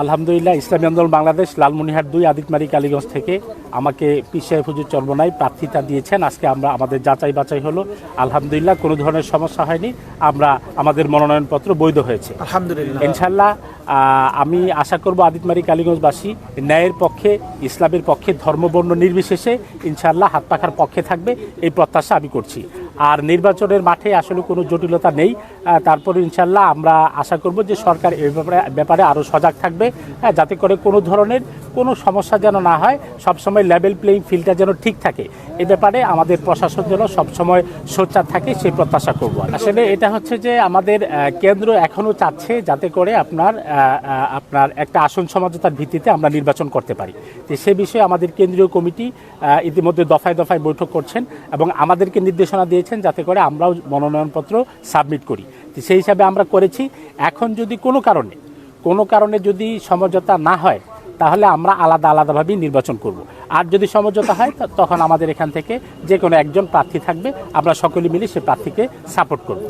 আলহামদুলিল্লাহ, ইসলামী আন্দোলন বাংলাদেশ লালমনিরহাট 2 আদিতমারি কালীগঞ্জ থেকে আমাকে পীর সাহেব হুজুর চরমোনাই প্রার্থিতা দিয়েছেন। আজকে আমাদের যাচাই বাছাই হলো, আলহামদুলিল্লাহ কোনো ধরনের সমস্যা হয়নি। আমাদের মনোনয়নপত্র বৈধ হয়েছে আলহামদুলিল্লাহ। ইনশাল্লাহ আমি আশা করব আদিতমারি কালীগঞ্জবাসী ন্যায়ের পক্ষে, ইসলামের পক্ষে, ধর্মবর্ণ নির্বিশেষে ইনশাল্লাহ হাত পাখার পক্ষে থাকবে, এই প্রত্যাশা আমি করছি। আর নির্বাচনের মাঠে আসলে কোনো জটিলতা নেই। তারপরে ইনশাল্লাহ আমরা আশা করব যে সরকার এই ব্যাপারে আরও সজাগ থাকবে, যাতে করে কোনো ধরনের কোনো সমস্যা যেন না হয়, সবসময় লেভেল প্লেইং ফিল্ডটা যেন ঠিক থাকে। এই ব্যাপারে আমাদের প্রশাসন যেন সবসময় সোচ্চার থাকে, সেই প্রত্যাশা করব। আসলে এটা হচ্ছে যে আমাদের কেন্দ্র এখনও চাচ্ছে যাতে করে আপনার একটা আসন সমঝোতার ভিত্তিতে আমরা নির্বাচন করতে পারি। তো সে বিষয়ে আমাদের কেন্দ্রীয় কমিটি ইতিমধ্যে দফায় দফায় বৈঠক করছেন এবং আমাদেরকে নির্দেশনা দিয়েছেন যাতে করে আমরাও মনোনয়নপত্র সাবমিট করি। তো সেই হিসাবে আমরা করেছি। এখন যদি কোনো কারণে যদি সমঝোতা না হয়, তাহলে আমরা আলাদাভাবেই নির্বাচন করব। আর যদি সমঝোতা হয় তখন আমাদের এখান থেকে যে কোনো একজন প্রার্থী থাকবে, আমরা সকলে মিলে সে প্রার্থীকে সাপোর্ট করব।